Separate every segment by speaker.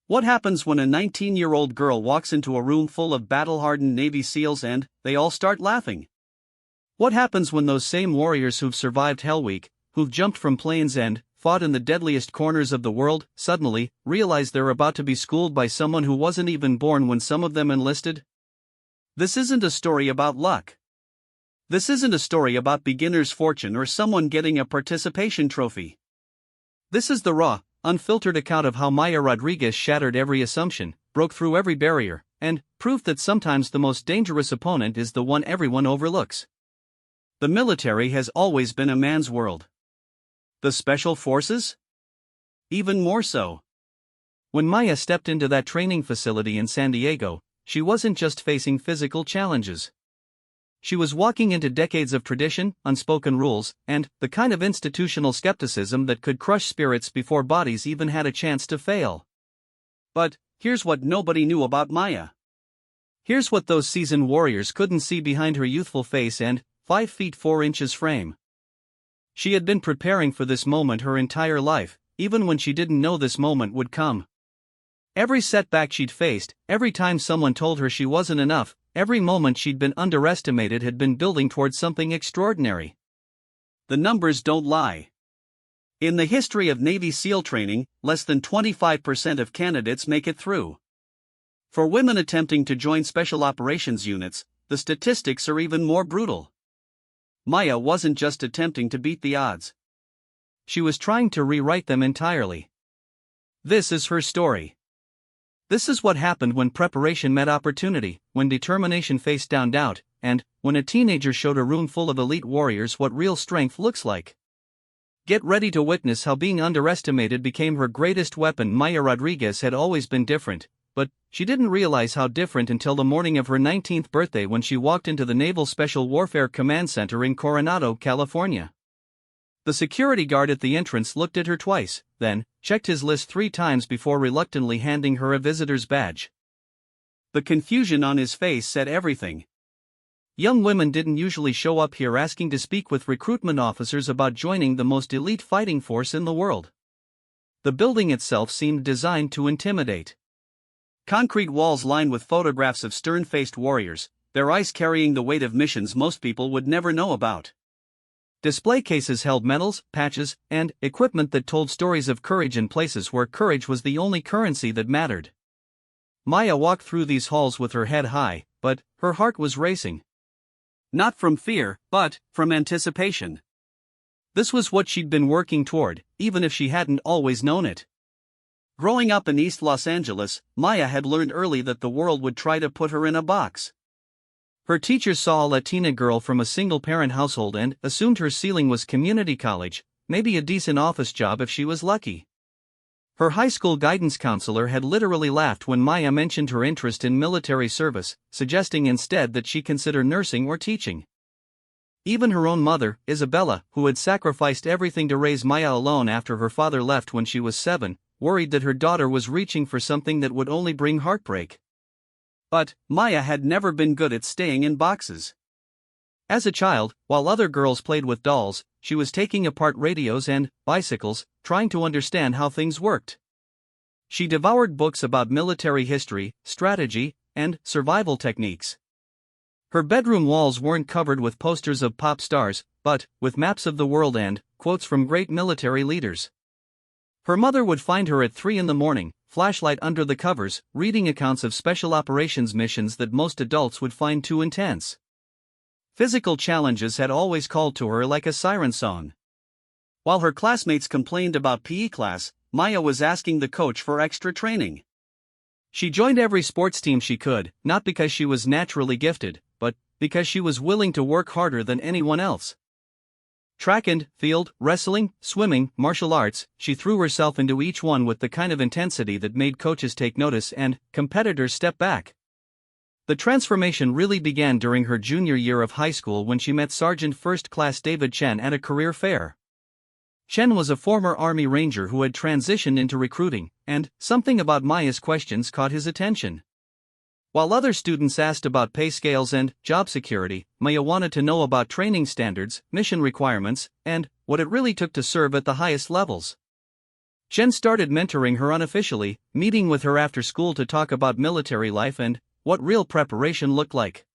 Speaker 1: What happens when a 19-year-old girl walks into a room full of battle-hardened Navy SEALs and they all start laughing? What happens when those same warriors who've survived Hell Week, who've jumped from planes and fought in the deadliest corners of the world, suddenly realize they're about to be schooled by someone who wasn't even born when some of them enlisted? This isn't a story about luck. This isn't a story about beginner's fortune or someone getting a participation trophy. This is the raw, unfiltered account of how Maya Rodriguez shattered every assumption, broke through every barrier, and proved that sometimes the most dangerous opponent is the one everyone overlooks. The military has always been a man's world. The special forces? Even more so. When Maya stepped into that training facility in San Diego, she wasn't just facing physical challenges. She was walking into decades of tradition, unspoken rules, and the kind of institutional skepticism that could crush spirits before bodies even had a chance to fail. But here's what nobody knew about Maya. Here's what those seasoned warriors couldn't see behind her youthful face and 5 feet 4 inches frame. She had been preparing for this moment her entire life, even when she didn't know this moment would come. Every setback she'd faced, every time someone told her she wasn't enough, every moment she'd been underestimated had been building towards something extraordinary. The numbers don't lie. In the history of Navy SEAL training, less than 25% of candidates make it through. For women attempting to join special operations units, the statistics are even more brutal. Maya wasn't just attempting to beat the odds. She was trying to rewrite them entirely. This is her story. This is what happened when preparation met opportunity, when determination faced down doubt, and when a teenager showed a room full of elite warriors what real strength looks like. Get ready to witness how being underestimated became her greatest weapon. Maya Rodriguez had always been different, but she didn't realize how different until the morning of her 19th birthday when she walked into the Naval Special Warfare Command Center in Coronado, California. The security guard at the entrance looked at her twice, then checked his list 3 times before reluctantly handing her a visitor's badge. The confusion on his face said everything. Young women didn't usually show up here asking to speak with recruitment officers about joining the most elite fighting force in the world. The building itself seemed designed to intimidate. Concrete walls lined with photographs of stern-faced warriors, their eyes carrying the weight of missions most people would never know about. Display cases held medals, patches, and equipment that told stories of courage in places where courage was the only currency that mattered. Maya walked through these halls with her head high, but her heart was racing. Not from fear, but from anticipation. This was what she'd been working toward, even if she hadn't always known it. Growing up in East Los Angeles, Maya had learned early that the world would try to put her in a box. Her teachers saw a Latina girl from a single-parent household and assumed her ceiling was community college, maybe a decent office job if she was lucky. Her high school guidance counselor had literally laughed when Maya mentioned her interest in military service, suggesting instead that she consider nursing or teaching. Even her own mother, Isabella, who had sacrificed everything to raise Maya alone after her father left when she was 7, worried that her daughter was reaching for something that would only bring heartbreak. But Maya had never been good at staying in boxes. As a child, while other girls played with dolls, she was taking apart radios and bicycles, trying to understand how things worked. She devoured books about military history, strategy, and survival techniques. Her bedroom walls weren't covered with posters of pop stars, but with maps of the world and quotes from great military leaders. Her mother would find her at 3 a.m, flashlight under the covers, reading accounts of special operations missions that most adults would find too intense. Physical challenges had always called to her like a siren song. While her classmates complained about PE class, Maya was asking the coach for extra training. She joined every sports team she could, not because she was naturally gifted, but because she was willing to work harder than anyone else. Track and field, wrestling, swimming, martial arts, she threw herself into each one with the kind of intensity that made coaches take notice and competitors step back. The transformation really began during her junior year of high school when she met Sergeant First Class David Chen at a career fair. Chen was a former Army Ranger who had transitioned into recruiting, and something about Maya's questions caught his attention. While other students asked about pay scales and job security, Maya wanted to know about training standards, mission requirements, and what it really took to serve at the highest levels. Chen started mentoring her unofficially, meeting with her after school to talk about military life and what real preparation looked like.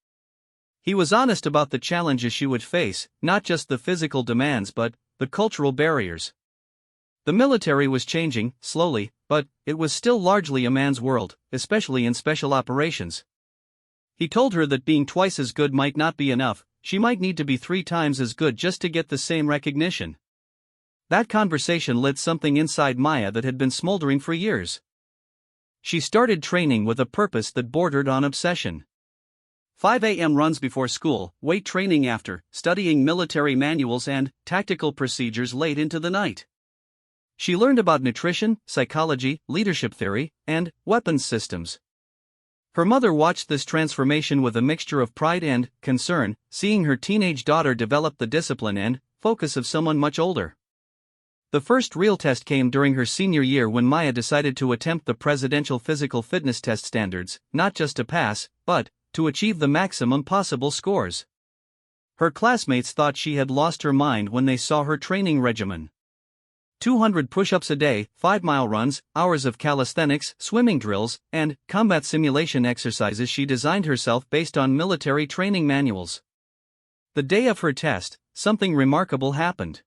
Speaker 1: He was honest about the challenges she would face, not just the physical demands but the cultural barriers. The military was changing, slowly, but it was still largely a man's world, especially in special operations. He told her that being twice as good might not be enough, she might need to be 3 times as good just to get the same recognition. That conversation lit something inside Maya that had been smoldering for years. She started training with a purpose that bordered on obsession. 5 a.m. runs before school, weight training after, studying military manuals and tactical procedures late into the night. She learned about nutrition, psychology, leadership theory, and weapons systems. Her mother watched this transformation with a mixture of pride and concern, seeing her teenage daughter develop the discipline and focus of someone much older. The first real test came during her senior year when Maya decided to attempt the presidential physical fitness test standards, not just to pass, but to achieve the maximum possible scores. Her classmates thought she had lost her mind when they saw her training regimen. 200 push-ups a day, 5-mile runs, hours of calisthenics, swimming drills, and combat simulation exercises. She designed herself based on military training manuals. The day of her test, something remarkable happened.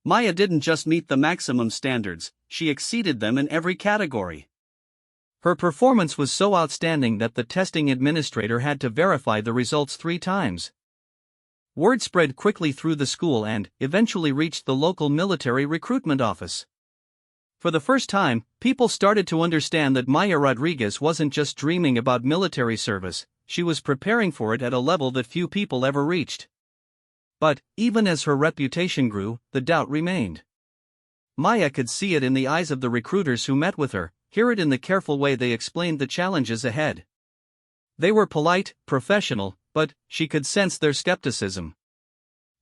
Speaker 1: Maya didn't just meet the maximum standards, she exceeded them in every category. Her performance was so outstanding that the testing administrator had to verify the results 3 times. Word spread quickly through the school and eventually reached the local military recruitment office. For the first time, people started to understand that Maya Rodriguez wasn't just dreaming about military service, she was preparing for it at a level that few people ever reached. But, even as her reputation grew, the doubt remained. Maya could see it in the eyes of the recruiters who met with her, hear it in the careful way they explained the challenges ahead. They were polite, professional, but she could sense their skepticism.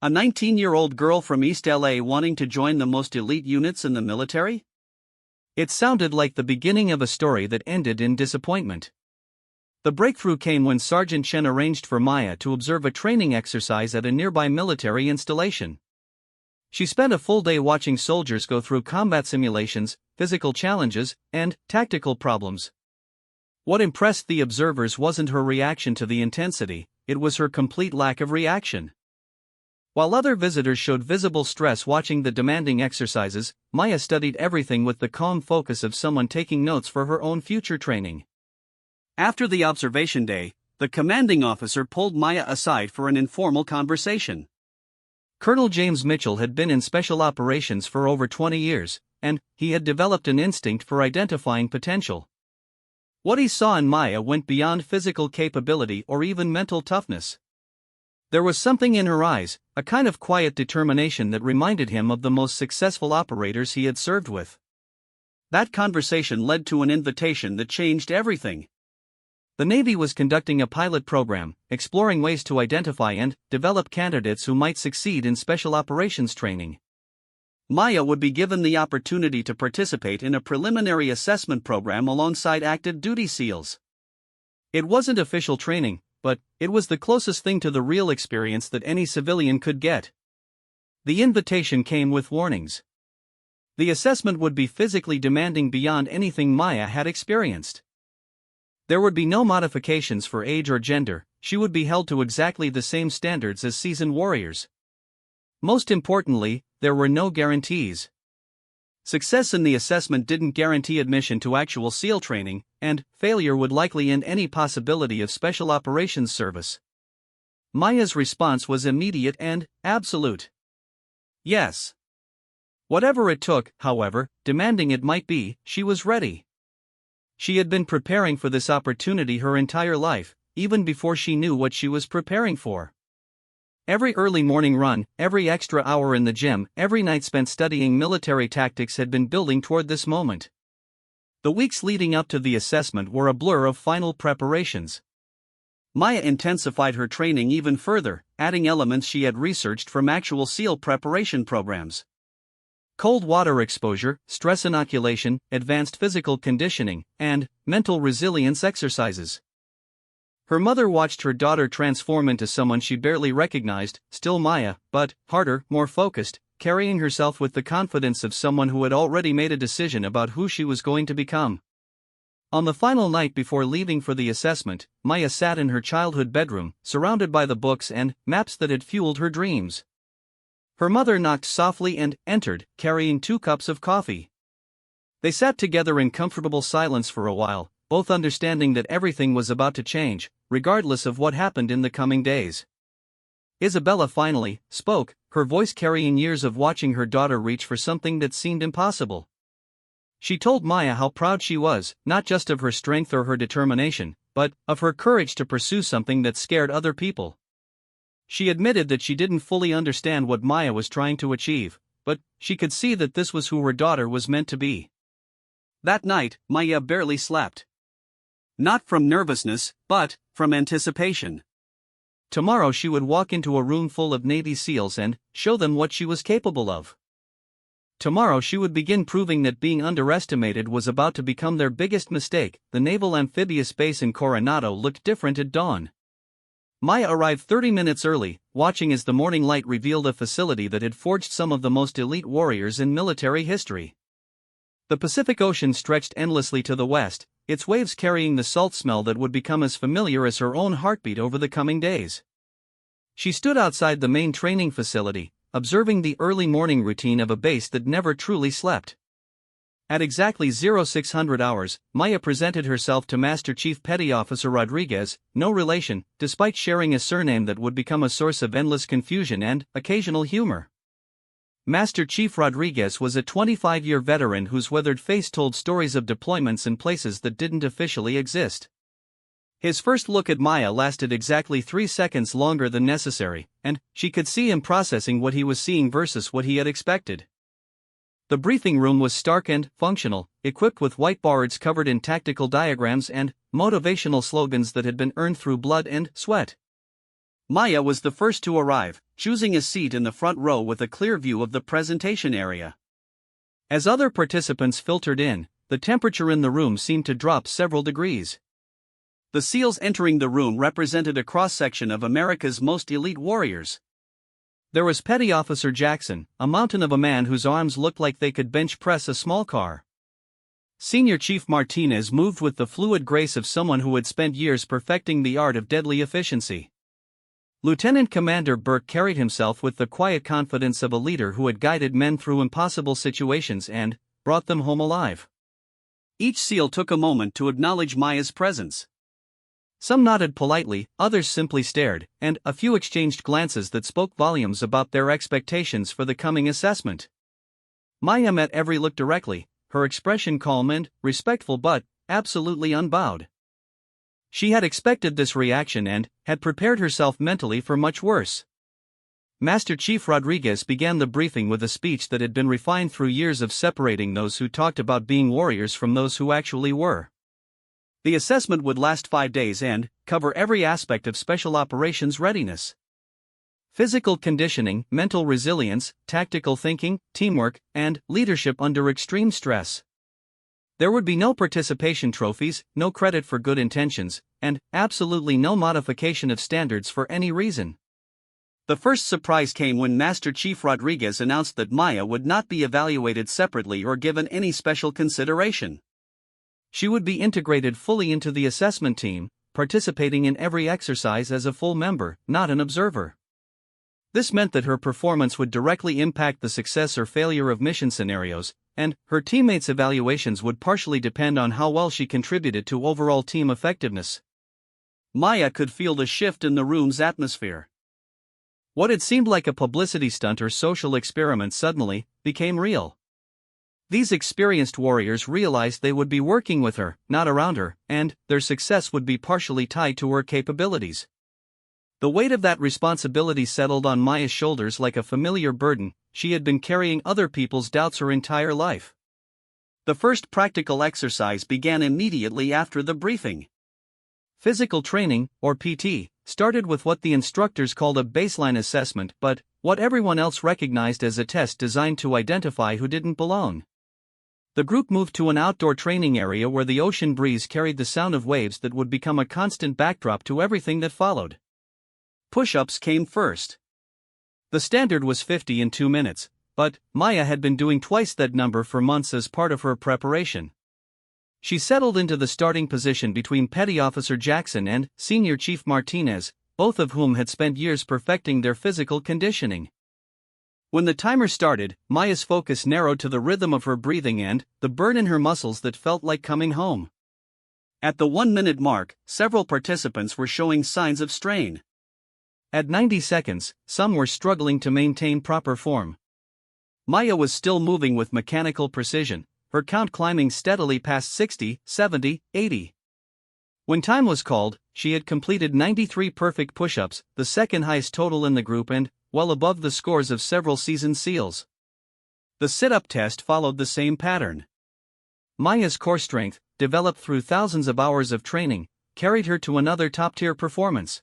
Speaker 1: A 19-year-old girl from East LA wanting to join the most elite units in the military? It sounded like the beginning of a story that ended in disappointment. The breakthrough came when Sergeant Chen arranged for Maya to observe a training exercise at a nearby military installation. She spent a full day watching soldiers go through combat simulations, physical challenges, and tactical problems. What impressed the observers wasn't her reaction to the intensity, it was her complete lack of reaction. While other visitors showed visible stress watching the demanding exercises, Maya studied everything with the calm focus of someone taking notes for her own future training. After the observation day, the commanding officer pulled Maya aside for an informal conversation. Colonel James Mitchell had been in special operations for over 20 years, and he had developed an instinct for identifying potential. What he saw in Maya went beyond physical capability or even mental toughness. There was something in her eyes, a kind of quiet determination that reminded him of the most successful operators he had served with. That conversation led to an invitation that changed everything. The Navy was conducting a pilot program, exploring ways to identify and develop candidates who might succeed in special operations training. Maya would be given the opportunity to participate in a preliminary assessment program alongside active duty SEALs. It wasn't official training, but it was the closest thing to the real experience that any civilian could get. The invitation came with warnings. The assessment would be physically demanding beyond anything Maya had experienced. There would be no modifications for age or gender, she would be held to exactly the same standards as seasoned warriors. Most importantly, there were no guarantees. Success in the assessment didn't guarantee admission to actual SEAL training, and failure would likely end any possibility of special operations service. Maya's response was immediate and absolute. Yes. Whatever it took, however demanding it might be, she was ready. She had been preparing for this opportunity her entire life, even before she knew what she was preparing for. Every early morning run, every extra hour in the gym, every night spent studying military tactics had been building toward this moment. The weeks leading up to the assessment were a blur of final preparations. Maya intensified her training even further, adding elements she had researched from actual SEAL preparation programs. Cold water exposure, stress inoculation, advanced physical conditioning, and mental resilience exercises. Her mother watched her daughter transform into someone she barely recognized, still Maya, but harder, more focused, carrying herself with the confidence of someone who had already made a decision about who she was going to become. On the final night before leaving for the assessment, Maya sat in her childhood bedroom, surrounded by the books and maps that had fueled her dreams. Her mother knocked softly and entered, carrying 2 cups of coffee. They sat together in comfortable silence for a while, both understanding that everything was about to change, regardless of what happened in the coming days. Isabella finally spoke, her voice carrying years of watching her daughter reach for something that seemed impossible. She told Maya how proud she was, not just of her strength or her determination, but of her courage to pursue something that scared other people. She admitted that she didn't fully understand what Maya was trying to achieve, but she could see that this was who her daughter was meant to be. That night, Maya barely slept. Not from nervousness, but from anticipation. Tomorrow she would walk into a room full of Navy SEALs and show them what she was capable of. Tomorrow she would begin proving that being underestimated was about to become their biggest mistake. The Naval Amphibious Base in Coronado looked different at dawn. Maya arrived 30 minutes early, watching as the morning light revealed a facility that had forged some of the most elite warriors in military history. The Pacific Ocean stretched endlessly to the west, its waves carrying the salt smell that would become as familiar as her own heartbeat over the coming days. She stood outside the main training facility, observing the early morning routine of a base that never truly slept. At exactly 0600 hours, Maya presented herself to Master Chief Petty Officer Rodriguez, no relation, despite sharing a surname that would become a source of endless confusion and occasional humor. Master Chief Rodriguez was a 25-year veteran whose weathered face told stories of deployments in places that didn't officially exist. His first look at Maya lasted exactly 3 seconds longer than necessary, and she could see him processing what he was seeing versus what he had expected. The briefing room was stark and functional, equipped with whiteboards covered in tactical diagrams and motivational slogans that had been earned through blood and sweat. Maya was the first to arrive, choosing a seat in the front row with a clear view of the presentation area. As other participants filtered in, the temperature in the room seemed to drop several degrees. The SEALs entering the room represented a cross-section of America's most elite warriors. There was Petty Officer Jackson, a mountain of a man whose arms looked like they could bench press a small car. Senior Chief Martinez moved with the fluid grace of someone who had spent years perfecting the art of deadly efficiency. Lieutenant Commander Burke carried himself with the quiet confidence of a leader who had guided men through impossible situations and brought them home alive. Each SEAL took a moment to acknowledge Maya's presence. Some nodded politely, others simply stared, and a few exchanged glances that spoke volumes about their expectations for the coming assessment. Maya met every look directly, her expression calm and respectful but absolutely unbowed. She had expected this reaction and had prepared herself mentally for much worse. Master Chief Rodriguez began the briefing with a speech that had been refined through years of separating those who talked about being warriors from those who actually were. The assessment would last 5 days and cover every aspect of special operations readiness. Physical conditioning, mental resilience, tactical thinking, teamwork, and leadership under extreme stress. There would be no participation trophies, no credit for good intentions, and absolutely no modification of standards for any reason. The first surprise came when Master Chief Rodriguez announced that Maya would not be evaluated separately or given any special consideration. She would be integrated fully into the assessment team, participating in every exercise as a full member, not an observer. This meant that her performance would directly impact the success or failure of mission scenarios, and her teammates' evaluations would partially depend on how well she contributed to overall team effectiveness. Maya could feel the shift in the room's atmosphere. What had seemed like a publicity stunt or social experiment suddenly became real. These experienced warriors realized they would be working with her, not around her, and their success would be partially tied to her capabilities. The weight of that responsibility settled on Maya's shoulders like a familiar burden. She had been carrying other people's doubts her entire life. The first practical exercise began immediately after the briefing. Physical training, or PT, started with what the instructors called a baseline assessment, but what everyone else recognized as a test designed to identify who didn't belong. The group moved to an outdoor training area where the ocean breeze carried the sound of waves that would become a constant backdrop to everything that followed. Push-ups came first. The standard was 50 in 2 minutes, but Maya had been doing twice that number for months as part of her preparation. She settled into the starting position between Petty Officer Jackson and Senior Chief Martinez, both of whom had spent years perfecting their physical conditioning. When the timer started, Maya's focus narrowed to the rhythm of her breathing and the burn in her muscles that felt like coming home. At the 1-minute mark, several participants were showing signs of strain. At 90 seconds, some were struggling to maintain proper form. Maya was still moving with mechanical precision, her count climbing steadily past 60, 70, 80. When time was called, she had completed 93 perfect push-ups, the second highest total in the group and well above the scores of several seasoned SEALs. The sit-up test followed the same pattern. Maya's core strength, developed through thousands of hours of training, carried her to another top-tier performance.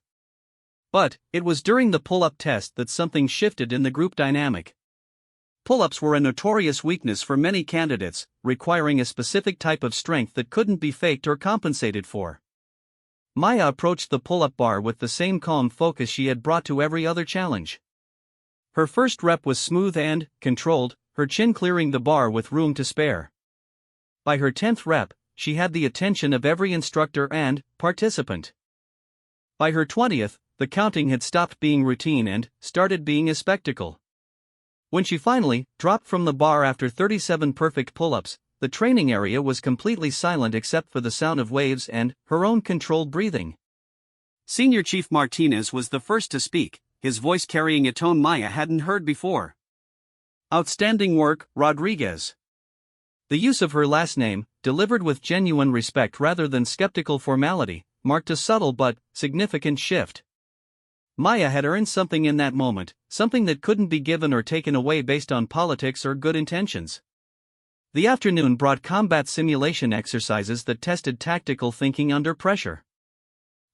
Speaker 1: But it was during the pull-up test that something shifted in the group dynamic. Pull-ups were a notorious weakness for many candidates, requiring a specific type of strength that couldn't be faked or compensated for. Maya approached the pull-up bar with the same calm focus she had brought to every other challenge. Her first rep was smooth and controlled, her chin clearing the bar with room to spare. By her 10th rep, she had the attention of every instructor and participant. By her 20th, the counting had stopped being routine and started being a spectacle. When she finally dropped from the bar after 37 perfect pull-ups, the training area was completely silent except for the sound of waves and her own controlled breathing. Senior Chief Martinez was the first to speak, his voice carrying a tone Maya hadn't heard before. "Outstanding work, Rodriguez." The use of her last name, delivered with genuine respect rather than skeptical formality, marked a subtle but significant shift. Maya had earned something in that moment, something that couldn't be given or taken away based on politics or good intentions. The afternoon brought combat simulation exercises that tested tactical thinking under pressure.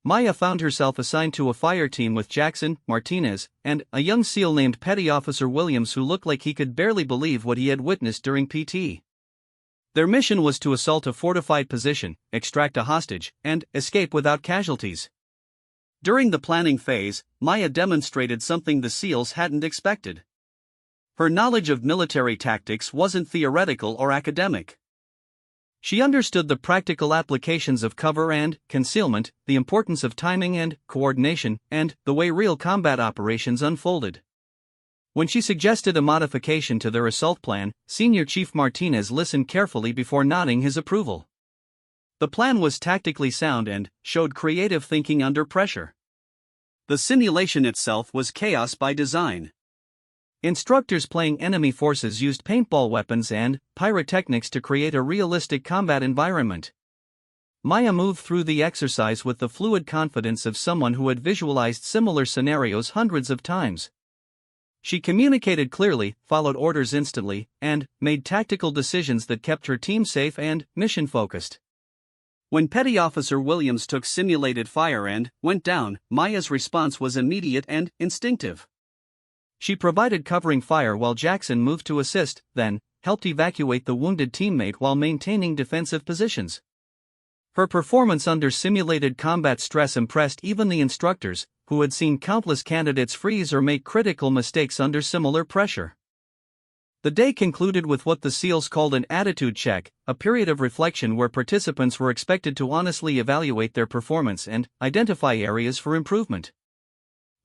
Speaker 1: Maya found herself assigned to a fire team with Jackson, Martinez, and a young SEAL named Petty Officer Williams who looked like he could barely believe what he had witnessed during PT. Their mission was to assault a fortified position, extract a hostage, and escape without casualties. During the planning phase, Maya demonstrated something the SEALs hadn't expected. Her knowledge of military tactics wasn't theoretical or academic. She understood the practical applications of cover and concealment, the importance of timing and coordination, and the way real combat operations unfolded. When she suggested a modification to their assault plan, Senior Chief Martinez listened carefully before nodding his approval. The plan was tactically sound and showed creative thinking under pressure. The simulation itself was chaos by design. Instructors playing enemy forces used paintball weapons and pyrotechnics to create a realistic combat environment. Maya moved through the exercise with the fluid confidence of someone who had visualized similar scenarios hundreds of times. She communicated clearly, followed orders instantly, and made tactical decisions that kept her team safe and mission-focused. When Petty Officer Williams took simulated fire and went down, Maya's response was immediate and instinctive. She provided covering fire while Jackson moved to assist, then helped evacuate the wounded teammate while maintaining defensive positions. Her performance under simulated combat stress impressed even the instructors, who had seen countless candidates freeze or make critical mistakes under similar pressure. The day concluded with what the SEALs called an attitude check, a period of reflection where participants were expected to honestly evaluate their performance and identify areas for improvement.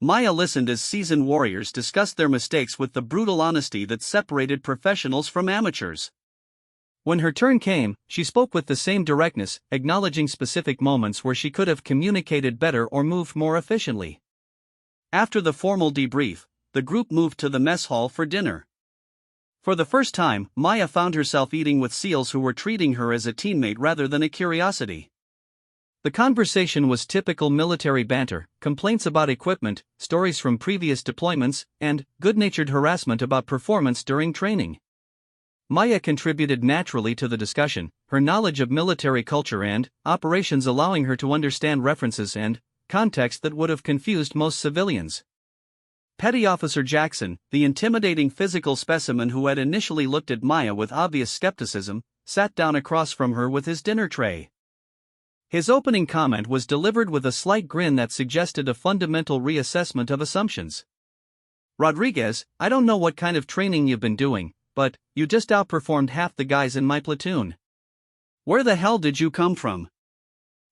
Speaker 1: Maya listened as seasoned warriors discussed their mistakes with the brutal honesty that separated professionals from amateurs. When her turn came, she spoke with the same directness, acknowledging specific moments where she could have communicated better or moved more efficiently. After the formal debrief, the group moved to the mess hall for dinner. For the first time, Maya found herself eating with SEALs who were treating her as a teammate rather than a curiosity. The conversation was typical military banter, complaints about equipment, stories from previous deployments, and good-natured harassment about performance during training. Maya contributed naturally to the discussion, her knowledge of military culture and operations allowing her to understand references and context that would have confused most civilians. Petty Officer Jackson, the intimidating physical specimen who had initially looked at Maya with obvious skepticism, sat down across from her with his dinner tray. His opening comment was delivered with a slight grin that suggested a fundamental reassessment of assumptions. Rodriguez, I don't know what kind of training you've been doing, but you just outperformed half the guys in my platoon. Where the hell did you come from?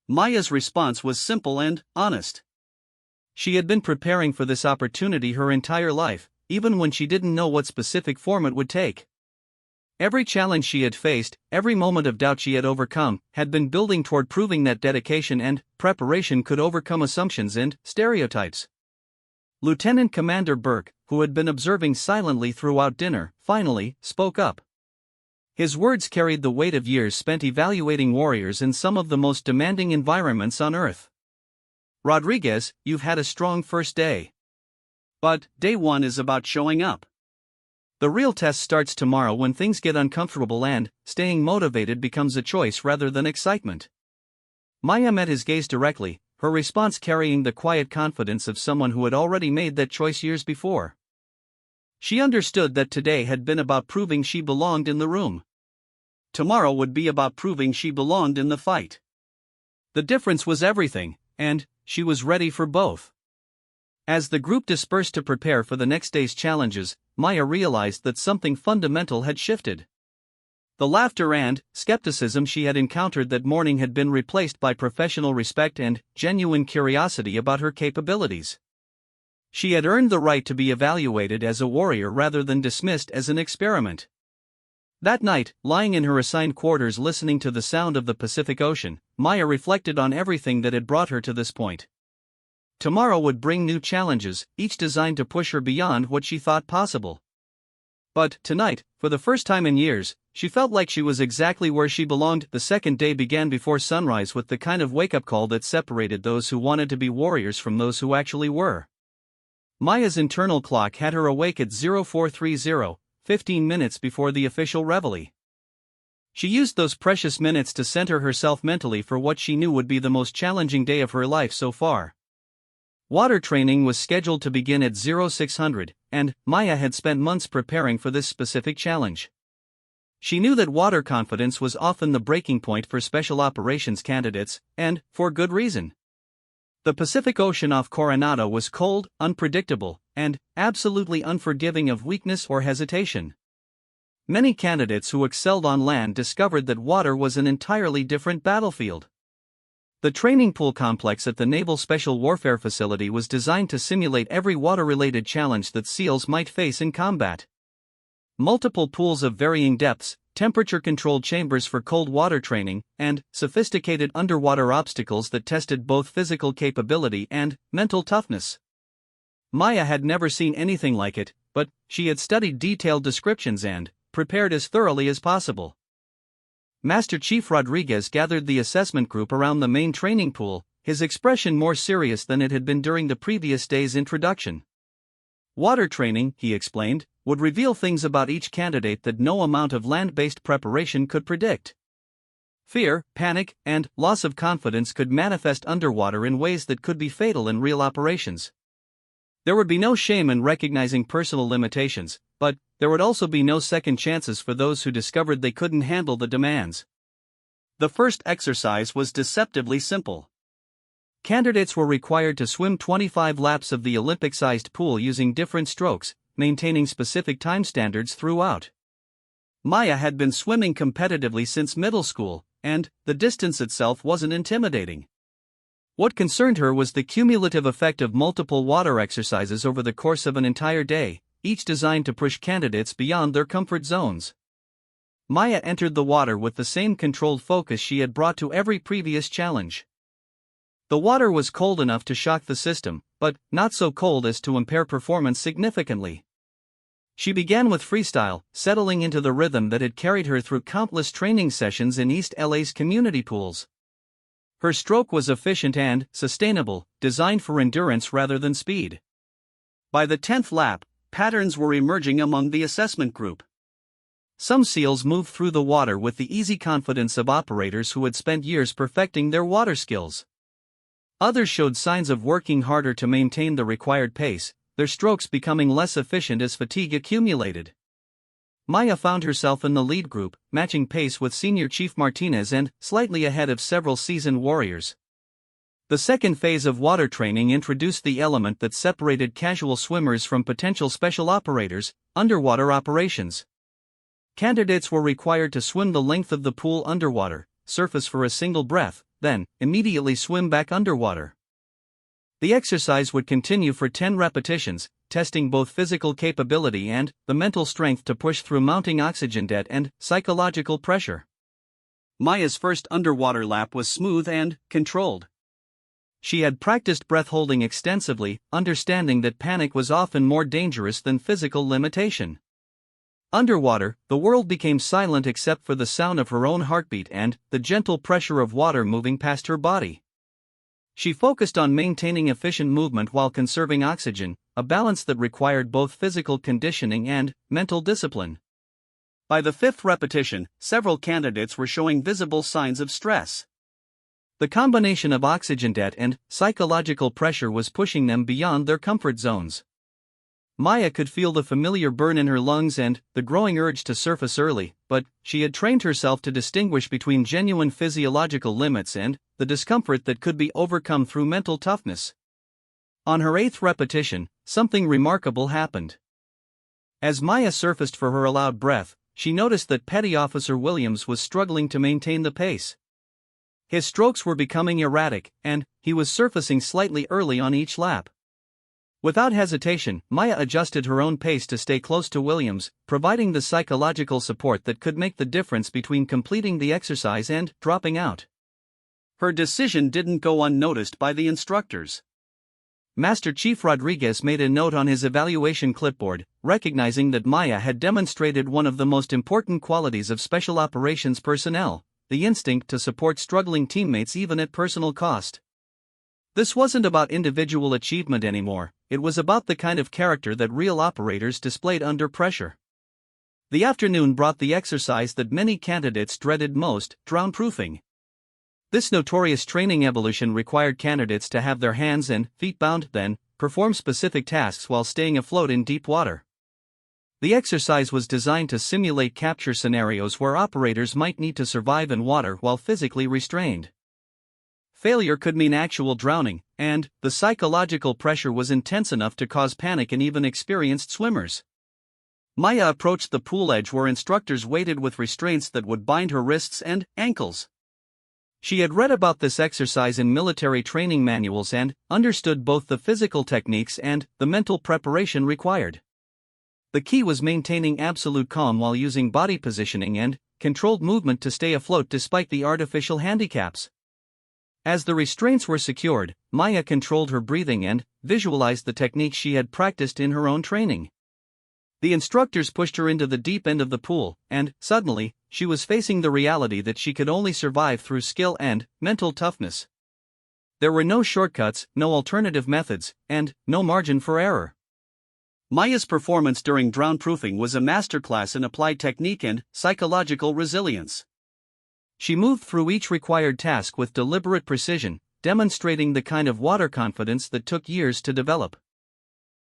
Speaker 1: Maya's response was simple and honest. She had been preparing for this opportunity her entire life, even when she didn't know what specific form it would take. Every challenge she had faced, every moment of doubt she had overcome, had been building toward proving that dedication and preparation could overcome assumptions and stereotypes. Lieutenant Commander Burke, who had been observing silently throughout dinner, finally spoke up. His words carried the weight of years spent evaluating warriors in some of the most demanding environments on Earth. Rodriguez, you've had a strong first day. But day one is about showing up. The real test starts tomorrow when things get uncomfortable and staying motivated becomes a choice rather than excitement. Maya met his gaze directly, her response carrying the quiet confidence of someone who had already made that choice years before. She understood that today had been about proving she belonged in the room. Tomorrow would be about proving she belonged in the fight. The difference was everything, and she was ready for both. As the group dispersed to prepare for the next day's challenges, Maya realized that something fundamental had shifted. The laughter and skepticism she had encountered that morning had been replaced by professional respect and genuine curiosity about her capabilities. She had earned the right to be evaluated as a warrior rather than dismissed as an experiment. That night, lying in her assigned quarters listening to the sound of the Pacific Ocean, Maya reflected on everything that had brought her to this point. Tomorrow would bring new challenges, each designed to push her beyond what she thought possible. But tonight, for the first time in years, she felt like she was exactly where she belonged. The second day began before sunrise with the kind of wake-up call that separated those who wanted to be warriors from those who actually were. Maya's internal clock had her awake at 0430, 15 minutes before the official reveille. She used those precious minutes to center herself mentally for what she knew would be the most challenging day of her life so far. Water training was scheduled to begin at 0600, and Maya had spent months preparing for this specific challenge. She knew that water confidence was often the breaking point for special operations candidates, and for good reason. The Pacific Ocean off Coronado was cold, unpredictable, and absolutely unforgiving of weakness or hesitation. Many candidates who excelled on land discovered that water was an entirely different battlefield. The training pool complex at the Naval Special Warfare Facility was designed to simulate every water-related challenge that SEALs might face in combat. Multiple pools of varying depths, temperature-controlled chambers for cold water training, and sophisticated underwater obstacles that tested both physical capability and mental toughness. Maya had never seen anything like it, but she had studied detailed descriptions and prepared as thoroughly as possible. Master Chief Rodriguez gathered the assessment group around the main training pool, his expression more serious than it had been during the previous day's introduction. Water training, he explained, would reveal things about each candidate that no amount of land-based preparation could predict. Fear, panic, and loss of confidence could manifest underwater in ways that could be fatal in real operations. There would be no shame in recognizing personal limitations, but there would also be no second chances for those who discovered they couldn't handle the demands. The first exercise was deceptively simple. Candidates were required to swim 25 laps of the Olympic-sized pool using different strokes, maintaining specific time standards throughout. Maya had been swimming competitively since middle school, and the distance itself wasn't intimidating. What concerned her was the cumulative effect of multiple water exercises over the course of an entire day, each designed to push candidates beyond their comfort zones. Maya entered the water with the same controlled focus she had brought to every previous challenge. The water was cold enough to shock the system, but not so cold as to impair performance significantly. She began with freestyle, settling into the rhythm that had carried her through countless training sessions in East LA's community pools. Her stroke was efficient and sustainable, designed for endurance rather than speed. By the 10th lap, patterns were emerging among the assessment group. Some SEALs moved through the water with the easy confidence of operators who had spent years perfecting their water skills. Others showed signs of working harder to maintain the required pace, their strokes becoming less efficient as fatigue accumulated. Maya found herself in the lead group, matching pace with Senior Chief Martinez and slightly ahead of several seasoned warriors. The second phase of water training introduced the element that separated casual swimmers from potential special operators, underwater operations. Candidates were required to swim the length of the pool underwater, surface for a single breath, then immediately swim back underwater. The exercise would continue for 10 repetitions, testing both physical capability and the mental strength to push through mounting oxygen debt and psychological pressure. Maya's first underwater lap was smooth and controlled. She had practiced breath holding extensively, understanding that panic was often more dangerous than physical limitation. Underwater, the world became silent except for the sound of her own heartbeat and the gentle pressure of water moving past her body. She focused on maintaining efficient movement while conserving oxygen, a balance that required both physical conditioning and mental discipline. By the fifth repetition, several candidates were showing visible signs of stress. The combination of oxygen debt and psychological pressure was pushing them beyond their comfort zones. Maya could feel the familiar burn in her lungs and the growing urge to surface early, but she had trained herself to distinguish between genuine physiological limits and the discomfort that could be overcome through mental toughness. On her eighth repetition, something remarkable happened. As Maya surfaced for her allowed breath, she noticed that Petty Officer Williams was struggling to maintain the pace. His strokes were becoming erratic, and he was surfacing slightly early on each lap. Without hesitation, Maya adjusted her own pace to stay close to Williams, providing the psychological support that could make the difference between completing the exercise and dropping out. Her decision didn't go unnoticed by the instructors. Master Chief Rodriguez made a note on his evaluation clipboard, recognizing that Maya had demonstrated one of the most important qualities of special operations personnel, the instinct to support struggling teammates even at personal cost. This wasn't about individual achievement anymore, it was about the kind of character that real operators displayed under pressure. The afternoon brought the exercise that many candidates dreaded most, drown-proofing. This notorious training evolution required candidates to have their hands and feet bound, then perform specific tasks while staying afloat in deep water. The exercise was designed to simulate capture scenarios where operators might need to survive in water while physically restrained. Failure could mean actual drowning, and the psychological pressure was intense enough to cause panic in even experienced swimmers. Maya approached the pool edge where instructors waited with restraints that would bind her wrists and ankles. She had read about this exercise in military training manuals and understood both the physical techniques and the mental preparation required. The key was maintaining absolute calm while using body positioning and controlled movement to stay afloat despite the artificial handicaps. As the restraints were secured, Maya controlled her breathing and visualized the techniques she had practiced in her own training. The instructors pushed her into the deep end of the pool, and suddenly, she was facing the reality that she could only survive through skill and mental toughness. There were no shortcuts, no alternative methods, and no margin for error. Maya's performance during drown-proofing was a masterclass in applied technique and psychological resilience. She moved through each required task with deliberate precision, demonstrating the kind of water confidence that took years to develop.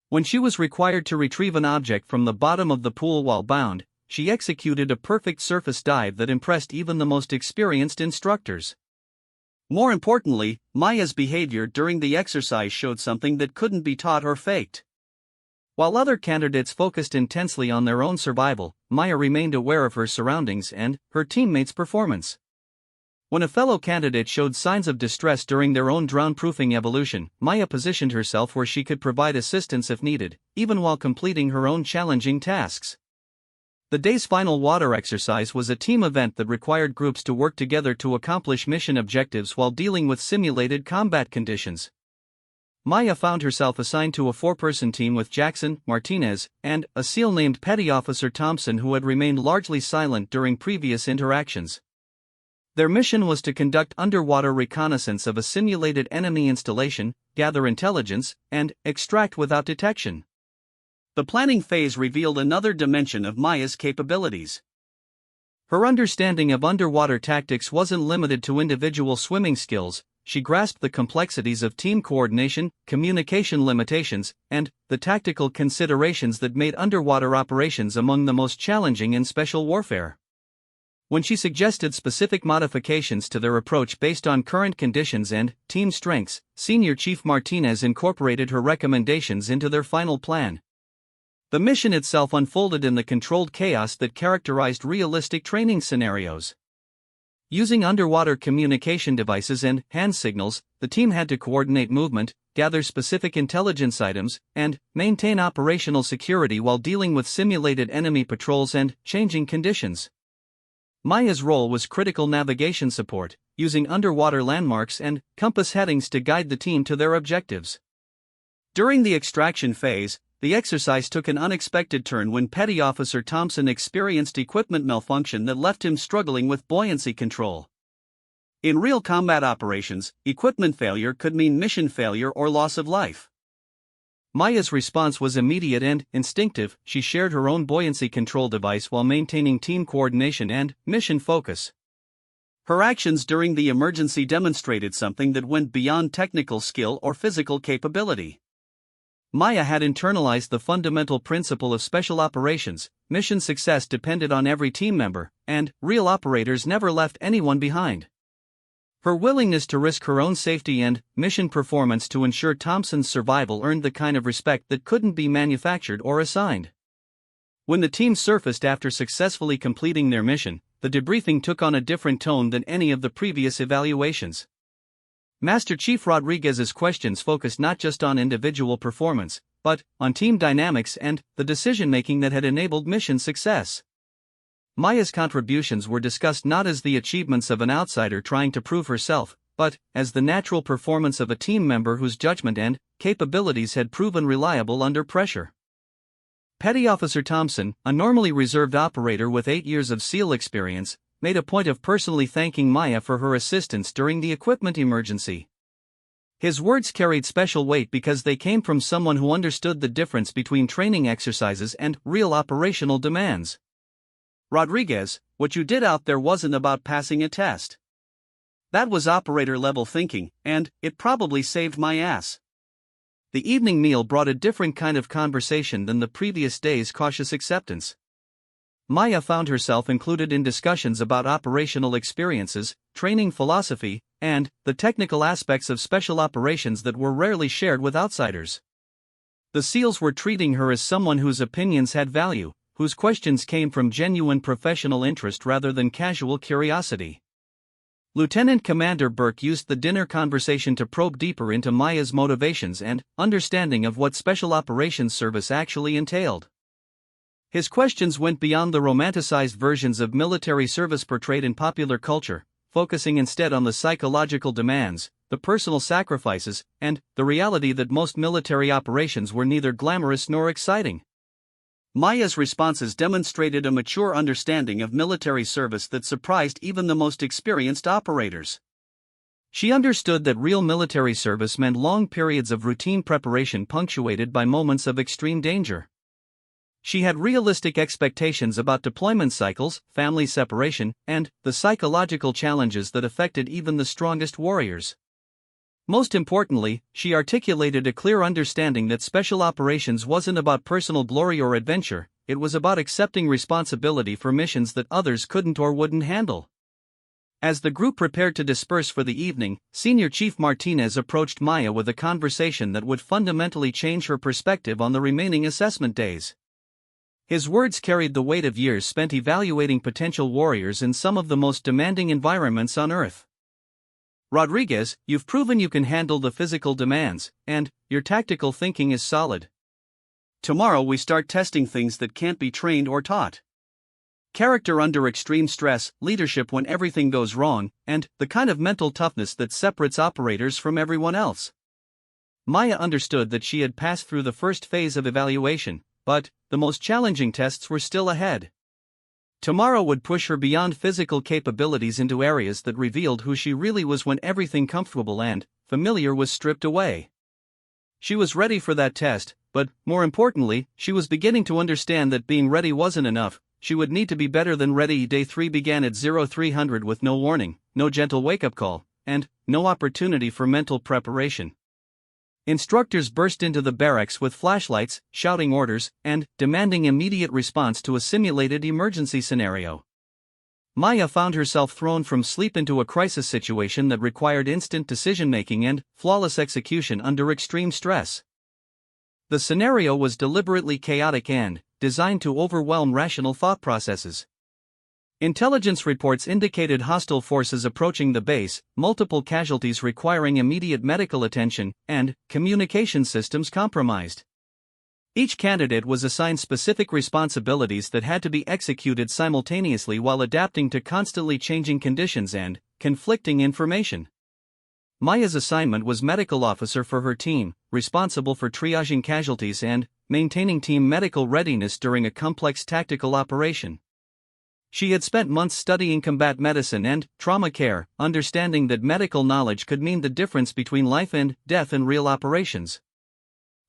Speaker 1: When she was required to retrieve an object from the bottom of the pool while bound, she executed a perfect surface dive that impressed even the most experienced instructors. More importantly, Maya's behavior during the exercise showed something that couldn't be taught or faked. While other candidates focused intensely on their own survival, Maya remained aware of her surroundings and her teammates' performance. When a fellow candidate showed signs of distress during their own drown-proofing evolution, Maya positioned herself where she could provide assistance if needed, even while completing her own challenging tasks. The day's final water exercise was a team event that required groups to work together to accomplish mission objectives while dealing with simulated combat conditions. Maya found herself assigned to a 4-person team with Jackson, Martinez, and a SEAL named Petty Officer Thompson who had remained largely silent during previous interactions. Their mission was to conduct underwater reconnaissance of a simulated enemy installation, gather intelligence, and extract without detection. The planning phase revealed another dimension of Maya's capabilities. Her understanding of underwater tactics wasn't limited to individual swimming skills. She grasped the complexities of team coordination, communication limitations, and the tactical considerations that made underwater operations among the most challenging in special warfare. When she suggested specific modifications to their approach based on current conditions and team strengths, Senior Chief Martinez incorporated her recommendations into their final plan. The mission itself unfolded in the controlled chaos that characterized realistic training scenarios. Using underwater communication devices and hand signals, the team had to coordinate movement, gather specific intelligence items, and maintain operational security while dealing with simulated enemy patrols and changing conditions. Maya's role was critical navigation support, using underwater landmarks and compass headings to guide the team to their objectives. During the extraction phase, the exercise took an unexpected turn when Petty Officer Thompson experienced equipment malfunction that left him struggling with buoyancy control. In real combat operations, equipment failure could mean mission failure or loss of life. Maya's response was immediate and instinctive. She shared her own buoyancy control device while maintaining team coordination and mission focus. Her actions during the emergency demonstrated something that went beyond technical skill or physical capability. Maya had internalized the fundamental principle of special operations: mission success depended on every team member, and real operators never left anyone behind. Her willingness to risk her own safety and mission performance to ensure Thompson's survival earned the kind of respect that couldn't be manufactured or assigned. When the team surfaced after successfully completing their mission, the debriefing took on a different tone than any of the previous evaluations. Master Chief Rodriguez's questions focused not just on individual performance, but on team dynamics and the decision-making that had enabled mission success. Maya's contributions were discussed not as the achievements of an outsider trying to prove herself, but as the natural performance of a team member whose judgment and capabilities had proven reliable under pressure. Petty Officer Thompson, a normally reserved operator with 8 years of SEAL experience, made a point of personally thanking Maya for her assistance during the equipment emergency. His words carried special weight because they came from someone who understood the difference between training exercises and real operational demands. "Rodriguez, what you did out there wasn't about passing a test. That was operator-level thinking, and it probably saved my ass." The evening meal brought a different kind of conversation than the previous day's cautious acceptance. Maya found herself included in discussions about operational experiences, training philosophy, and the technical aspects of special operations that were rarely shared with outsiders. The SEALs were treating her as someone whose opinions had value, whose questions came from genuine professional interest rather than casual curiosity. Lieutenant Commander Burke used the dinner conversation to probe deeper into Maya's motivations and understanding of what Special Operations Service actually entailed. His questions went beyond the romanticized versions of military service portrayed in popular culture, focusing instead on the psychological demands, the personal sacrifices, and the reality that most military operations were neither glamorous nor exciting. Maya's responses demonstrated a mature understanding of military service that surprised even the most experienced operators. She understood that real military service meant long periods of routine preparation punctuated by moments of extreme danger. She had realistic expectations about deployment cycles, family separation, and the psychological challenges that affected even the strongest warriors. Most importantly, she articulated a clear understanding that special operations wasn't about personal glory or adventure, it was about accepting responsibility for missions that others couldn't or wouldn't handle. As the group prepared to disperse for the evening, Senior Chief Martinez approached Maya with a conversation that would fundamentally change her perspective on the remaining assessment days. His words carried the weight of years spent evaluating potential warriors in some of the most demanding environments on Earth. "Rodriguez, you've proven you can handle the physical demands, and your tactical thinking is solid. Tomorrow we start testing things that can't be trained or taught. Character under extreme stress, leadership when everything goes wrong, and the kind of mental toughness that separates operators from everyone else." Maya understood that she had passed through the first phase of evaluation, but the most challenging tests were still ahead. Tomorrow would push her beyond physical capabilities into areas that revealed who she really was when everything comfortable and familiar was stripped away. She was ready for that test, but, more importantly, she was beginning to understand that being ready wasn't enough. She would need to be better than ready. Day 3 began at 0300 with no warning, no gentle wake-up call, and no opportunity for mental preparation. Instructors burst into the barracks with flashlights, shouting orders, and demanding immediate response to a simulated emergency scenario. Maya found herself thrown from sleep into a crisis situation that required instant decision-making and flawless execution under extreme stress. The scenario was deliberately chaotic and designed to overwhelm rational thought processes. Intelligence reports indicated hostile forces approaching the base, multiple casualties requiring immediate medical attention, and communication systems compromised. Each candidate was assigned specific responsibilities that had to be executed simultaneously while adapting to constantly changing conditions and conflicting information. Maya's assignment was medical officer for her team, responsible for triaging casualties and maintaining team medical readiness during a complex tactical operation. She had spent months studying combat medicine and trauma care, understanding that medical knowledge could mean the difference between life and death in real operations.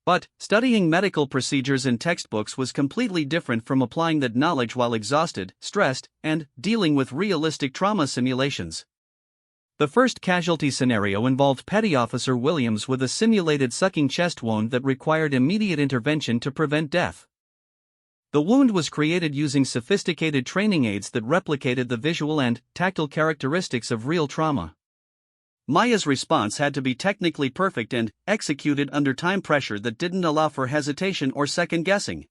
Speaker 1: But studying medical procedures in textbooks was completely different from applying that knowledge while exhausted, stressed, and dealing with realistic trauma simulations. The first casualty scenario involved Petty Officer Williams with a simulated sucking chest wound that required immediate intervention to prevent death. The wound was created using sophisticated training aids that replicated the visual and tactile characteristics of real trauma. Maya's response had to be technically perfect and executed under time pressure that didn't allow for hesitation or second-guessing.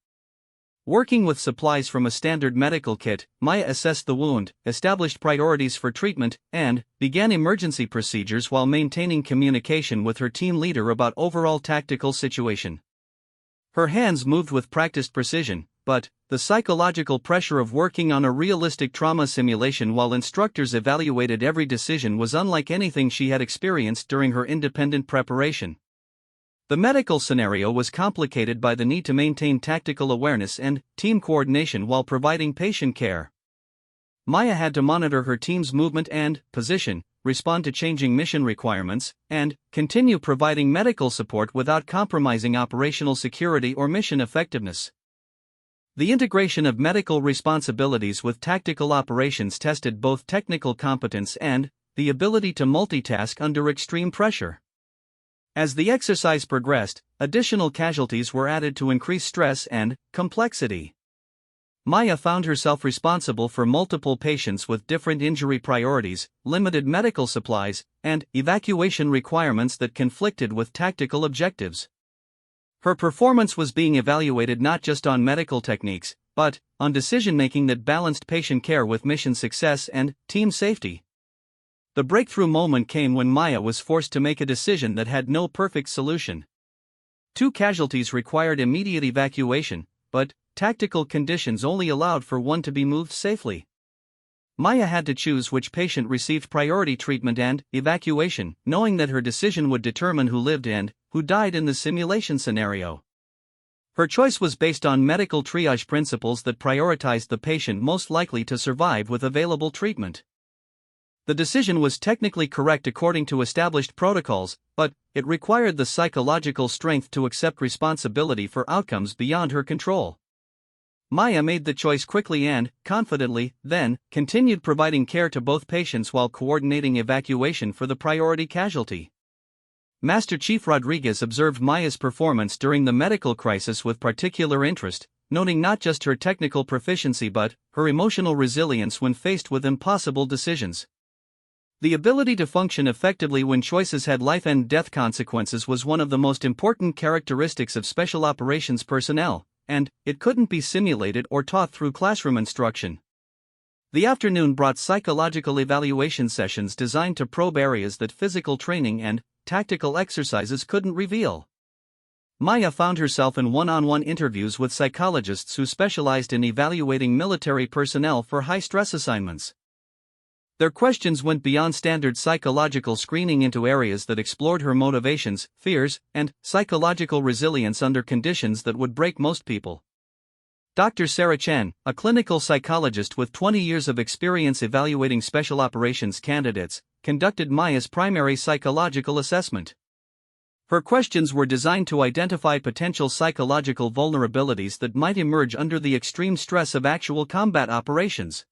Speaker 1: Working with supplies from a standard medical kit, Maya assessed the wound, established priorities for treatment, and began emergency procedures while maintaining communication with her team leader about overall tactical situation. Her hands moved with practiced precision, but the psychological pressure of working on a realistic trauma simulation while instructors evaluated every decision was unlike anything she had experienced during her independent preparation. The medical scenario was complicated by the need to maintain tactical awareness and team coordination while providing patient care. Maya had to monitor her team's movement and position, respond to changing mission requirements, and continue providing medical support without compromising operational security or mission effectiveness. The integration of medical responsibilities with tactical operations tested both technical competence and the ability to multitask under extreme pressure. As the exercise progressed, additional casualties were added to increase stress and complexity. Maya found herself responsible for multiple patients with different injury priorities, limited medical supplies, and evacuation requirements that conflicted with tactical objectives. Her performance was being evaluated not just on medical techniques, but on decision-making that balanced patient care with mission success and team safety. The breakthrough moment came when Maya was forced to make a decision that had no perfect solution. 2 casualties required immediate evacuation, but tactical conditions only allowed for one to be moved safely. Maya had to choose which patient received priority treatment and evacuation, knowing that her decision would determine who lived and who died in the simulation scenario. Her choice was based on medical triage principles that prioritized the patient most likely to survive with available treatment. The decision was technically correct according to established protocols, but it required the psychological strength to accept responsibility for outcomes beyond her control. Maya made the choice quickly and confidently, then continued providing care to both patients while coordinating evacuation for the priority casualty. Master Chief Rodriguez observed Maya's performance during the medical crisis with particular interest, noting not just her technical proficiency but her emotional resilience when faced with impossible decisions. The ability to function effectively when choices had life and death consequences was one of the most important characteristics of special operations personnel, and it couldn't be simulated or taught through classroom instruction. The afternoon brought psychological evaluation sessions designed to probe areas that physical training and tactical exercises couldn't reveal. Maya found herself in one-on-one interviews with psychologists who specialized in evaluating military personnel for high-stress assignments. Their questions went beyond standard psychological screening into areas that explored her motivations, fears, and psychological resilience under conditions that would break most people. Dr. Sarah Chen, a clinical psychologist with 20 years of experience evaluating special operations candidates, conducted Maya's primary psychological assessment. Her questions were designed to identify potential psychological vulnerabilities that might emerge under the extreme stress of actual combat operations.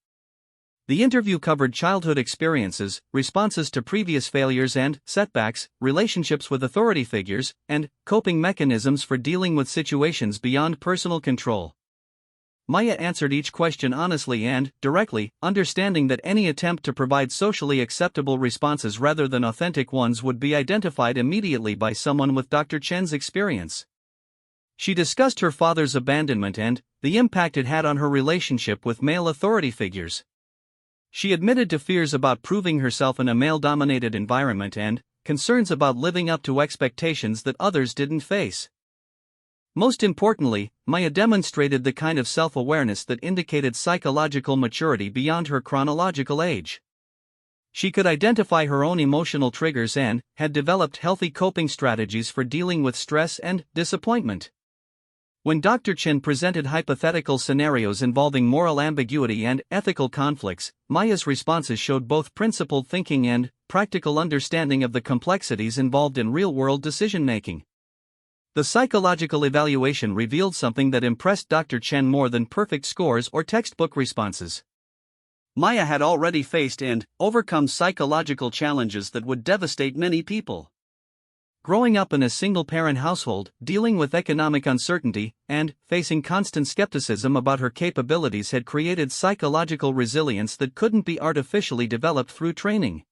Speaker 1: The interview covered childhood experiences, responses to previous failures and setbacks, relationships with authority figures, and coping mechanisms for dealing with situations beyond personal control. Maya answered each question honestly and directly, understanding that any attempt to provide socially acceptable responses rather than authentic ones would be identified immediately by someone with Dr. Chen's experience. She discussed her father's abandonment and the impact it had on her relationship with male authority figures. She admitted to fears about proving herself in a male-dominated environment and concerns about living up to expectations that others didn't face. Most importantly, Maya demonstrated the kind of self-awareness that indicated psychological maturity beyond her chronological age. She could identify her own emotional triggers and had developed healthy coping strategies for dealing with stress and disappointment. When Dr. Chen presented hypothetical scenarios involving moral ambiguity and ethical conflicts, Maya's responses showed both principled thinking and practical understanding of the complexities involved in real-world decision-making. The psychological evaluation revealed something that impressed Dr. Chen more than perfect scores or textbook responses. Maya had already faced and overcome psychological challenges that would devastate many people. Growing up in a single-parent household, dealing with economic uncertainty, and facing constant skepticism about her capabilities had created psychological resilience that couldn't be artificially developed through training.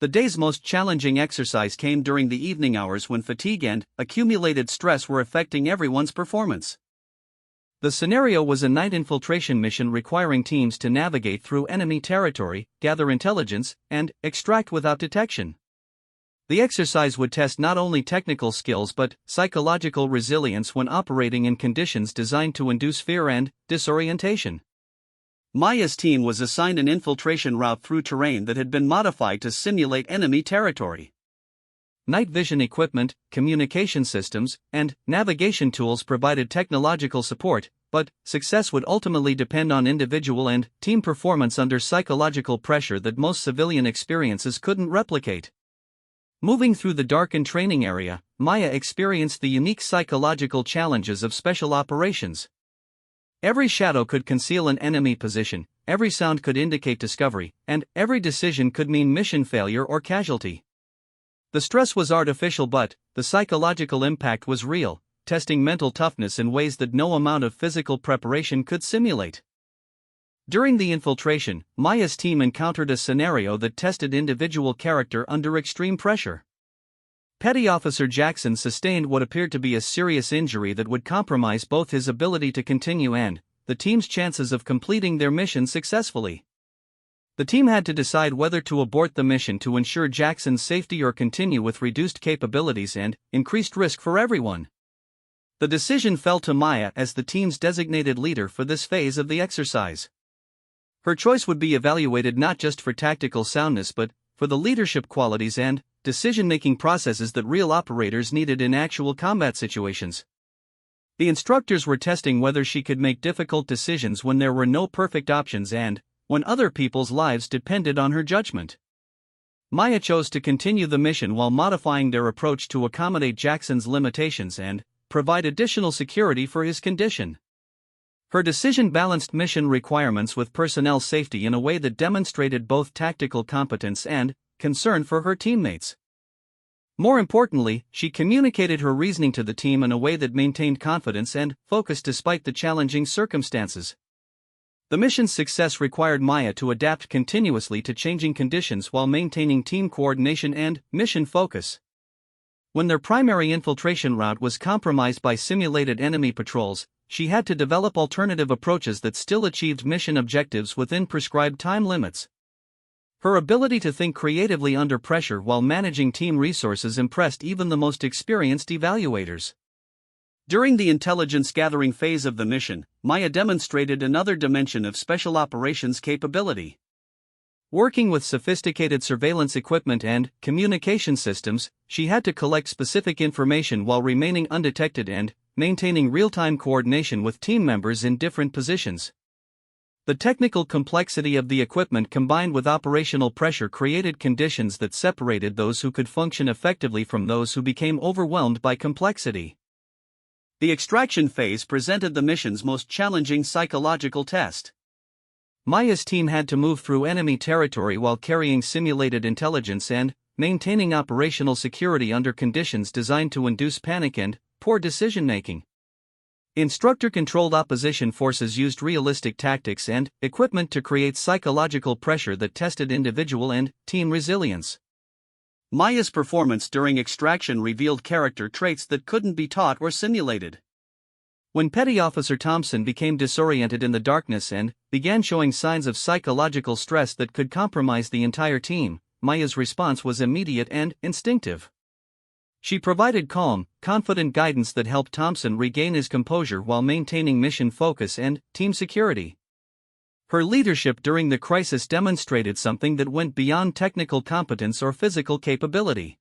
Speaker 1: The day's most challenging exercise came during the evening hours when fatigue and accumulated stress were affecting everyone's performance. The scenario was a night infiltration mission requiring teams to navigate through enemy territory, gather intelligence, and extract without detection. The exercise would test not only technical skills but psychological resilience when operating in conditions designed to induce fear and disorientation. Maya's team was assigned an infiltration route through terrain that had been modified to simulate enemy territory. Night vision equipment, communication systems, and navigation tools provided technological support, but success would ultimately depend on individual and team performance under psychological pressure that most civilian experiences couldn't replicate. Moving through the darkened training area, Maya experienced the unique psychological challenges of special operations. Every shadow could conceal an enemy position, every sound could indicate discovery, and every decision could mean mission failure or casualty. The stress was artificial but the psychological impact was real, testing mental toughness in ways that no amount of physical preparation could simulate. During the infiltration, Maya's team encountered a scenario that tested individual character under extreme pressure. Petty Officer Jackson sustained what appeared to be a serious injury that would compromise both his ability to continue and the team's chances of completing their mission successfully. The team had to decide whether to abort the mission to ensure Jackson's safety or continue with reduced capabilities and increased risk for everyone. The decision fell to Maya as the team's designated leader for this phase of the exercise. Her choice would be evaluated not just for tactical soundness but for the leadership qualities and decision-making processes that real operators needed in actual combat situations. The instructors were testing whether she could make difficult decisions when there were no perfect options and when other people's lives depended on her judgment. Maya chose to continue the mission while modifying their approach to accommodate Jackson's limitations and provide additional security for his condition. Her decision balanced mission requirements with personnel safety in a way that demonstrated both tactical competence and concern for her teammates. More importantly, she communicated her reasoning to the team in a way that maintained confidence and focus despite the challenging circumstances. The mission's success required Maya to adapt continuously to changing conditions while maintaining team coordination and mission focus. When their primary infiltration route was compromised by simulated enemy patrols, she had to develop alternative approaches that still achieved mission objectives within prescribed time limits. Her ability to think creatively under pressure while managing team resources impressed even the most experienced evaluators. During the intelligence gathering phase of the mission, Maya demonstrated another dimension of special operations capability. Working with sophisticated surveillance equipment and communication systems, she had to collect specific information while remaining undetected and maintaining real-time coordination with team members in different positions. The technical complexity of the equipment combined with operational pressure created conditions that separated those who could function effectively from those who became overwhelmed by complexity. The extraction phase presented the mission's most challenging psychological test. Maya's team had to move through enemy territory while carrying simulated intelligence and maintaining operational security under conditions designed to induce panic and poor decision-making. Instructor-controlled opposition forces used realistic tactics and equipment to create psychological pressure that tested individual and team resilience. Maya's performance during extraction revealed character traits that couldn't be taught or simulated. When Petty Officer Thompson became disoriented in the darkness and began showing signs of psychological stress that could compromise the entire team, Maya's response was immediate and instinctive. She provided calm, confident guidance that helped Thompson regain his composure while maintaining mission focus and team security. Her leadership during the crisis demonstrated something that went beyond technical competence or physical capability.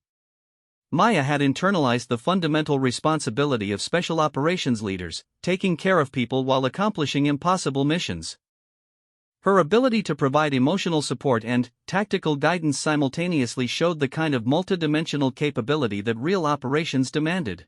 Speaker 1: Maya had internalized the fundamental responsibility of special operations leaders, taking care of people while accomplishing impossible missions. Her ability to provide emotional support and tactical guidance simultaneously showed the kind of multidimensional capability that real operations demanded.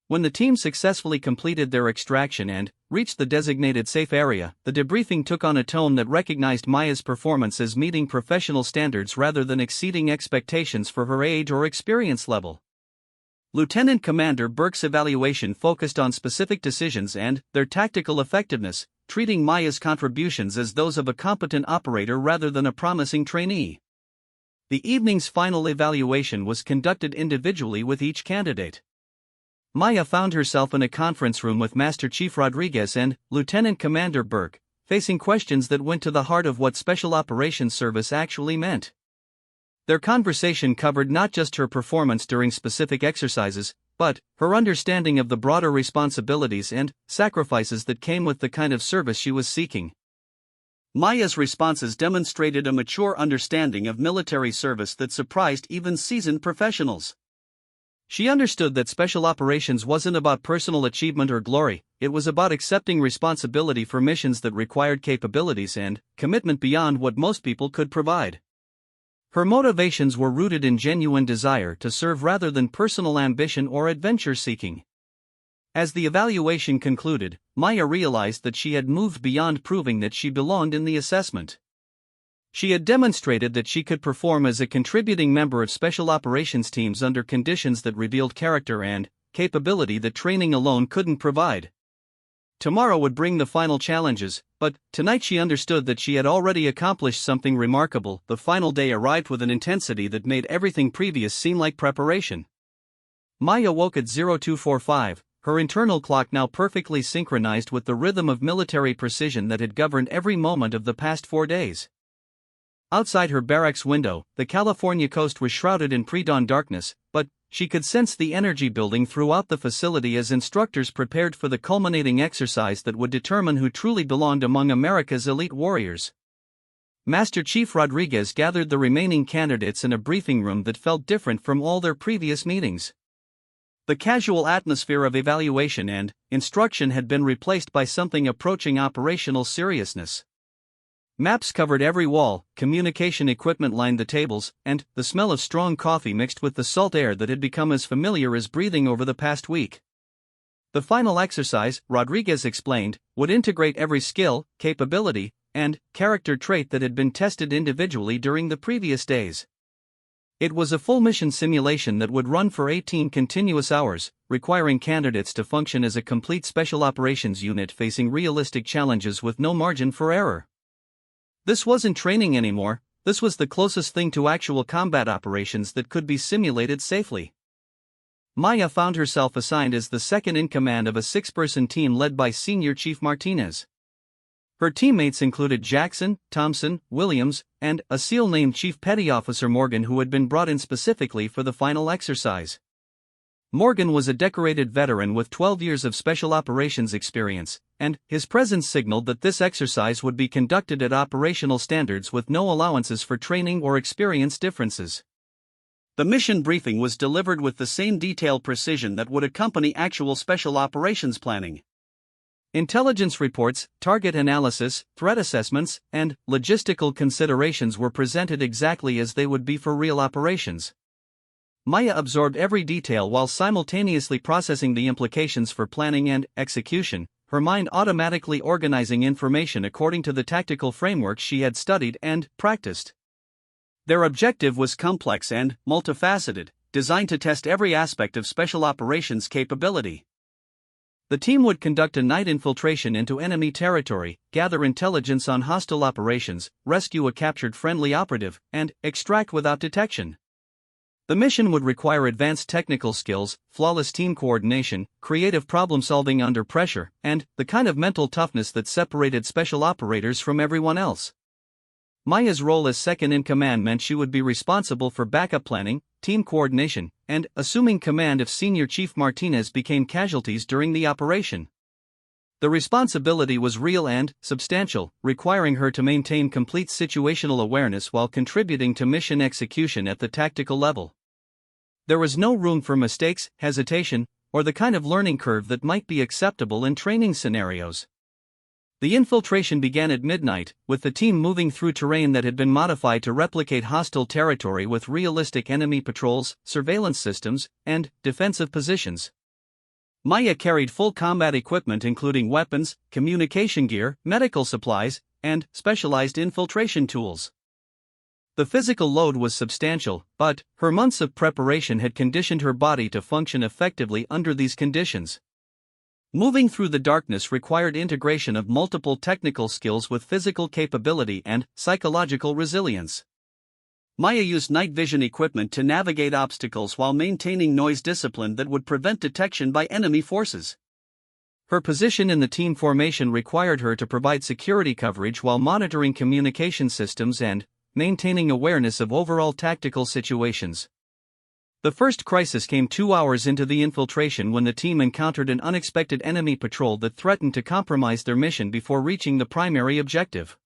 Speaker 1: When the team successfully completed their extraction and reached the designated safe area, the debriefing took on a tone that recognized Maya's performance as meeting professional standards rather than exceeding expectations for her age or experience level. Lieutenant Commander Burke's evaluation focused on specific decisions and their tactical effectiveness, treating Maya's contributions as those of a competent operator rather than a promising trainee. The evening's final evaluation was conducted individually with each candidate. Maya found herself in a conference room with Master Chief Rodriguez and Lieutenant Commander Burke, facing questions that went to the heart of what Special Operations Service actually meant. Their conversation covered not just her performance during specific exercises, but her understanding of the broader responsibilities and sacrifices that came with the kind of service she was seeking. Maya's responses demonstrated a mature understanding of military service that surprised even seasoned professionals. She understood that special operations wasn't about personal achievement or glory, it was about accepting responsibility for missions that required capabilities and commitment beyond what most people could provide. Her motivations were rooted in genuine desire to serve rather than personal ambition or adventure-seeking. As the evaluation concluded, Maya realized that she had moved beyond proving that she belonged in the assessment. She had demonstrated that she could perform as a contributing member of special operations teams under conditions that revealed character and capability that training alone couldn't provide. Tomorrow would bring the final challenges, but tonight she understood that she had already accomplished something remarkable. The final day arrived with an intensity that made everything previous seem like preparation. Maya woke at 0245, her internal clock now perfectly synchronized with the rhythm of military precision that had governed every moment of the past 4 days. Outside her barracks window, the California coast was shrouded in pre-dawn darkness, but she could sense the energy building throughout the facility as instructors prepared for the culminating exercise that would determine who truly belonged among America's elite warriors. Master Chief Rodriguez gathered the remaining candidates in a briefing room that felt different from all their previous meetings. The casual atmosphere of evaluation and instruction had been replaced by something approaching operational seriousness. Maps covered every wall, communication equipment lined the tables, and the smell of strong coffee mixed with the salt air that had become as familiar as breathing over the past week. The final exercise, Rodriguez explained, would integrate every skill, capability, and character trait that had been tested individually during the previous days. It was a full mission simulation that would run for 18 continuous hours, requiring candidates to function as a complete special operations unit facing realistic challenges with no margin for error. This wasn't training anymore, this was the closest thing to actual combat operations that could be simulated safely. Maya found herself assigned as the second in command of a 6-person team led by Senior Chief Martinez. Her teammates included Jackson, Thompson, Williams, and a SEAL named Chief Petty Officer Morgan, who had been brought in specifically for the final exercise. Morgan was a decorated veteran with 12 years of special operations experience, and his presence signaled that this exercise would be conducted at operational standards with no allowances for training or experience differences. The mission briefing was delivered with the same detailed precision that would accompany actual special operations planning. Intelligence reports, target analysis, threat assessments, and logistical considerations were presented exactly as they would be for real operations. Maya absorbed every detail while simultaneously processing the implications for planning and execution, her mind automatically organizing information according to the tactical framework she had studied and practiced. Their objective was complex and multifaceted, designed to test every aspect of special operations capability. The team would conduct a night infiltration into enemy territory, gather intelligence on hostile operations, rescue a captured friendly operative, and extract without detection. The mission would require advanced technical skills, flawless team coordination, creative problem-solving under pressure, and the kind of mental toughness that separated special operators from everyone else. Maya's role as second-in-command meant she would be responsible for backup planning, team coordination, and assuming command if Senior Chief Martinez became casualties during the operation. The responsibility was real and substantial, requiring her to maintain complete situational awareness while contributing to mission execution at the tactical level. There was no room for mistakes, hesitation, or the kind of learning curve that might be acceptable in training scenarios. The infiltration began at midnight, with the team moving through terrain that had been modified to replicate hostile territory with realistic enemy patrols, surveillance systems, and defensive positions. Maya carried full combat equipment including weapons, communication gear, medical supplies, and specialized infiltration tools. The physical load was substantial, but her months of preparation had conditioned her body to function effectively under these conditions. Moving through the darkness required integration of multiple technical skills with physical capability and psychological resilience. Maya used night vision equipment to navigate obstacles while maintaining noise discipline that would prevent detection by enemy forces. Her position in the team formation required her to provide security coverage while monitoring communication systems and maintaining awareness of overall tactical situations. The first crisis came 2 hours into the infiltration when the team encountered an unexpected enemy patrol that threatened to compromise their mission before reaching the primary objective.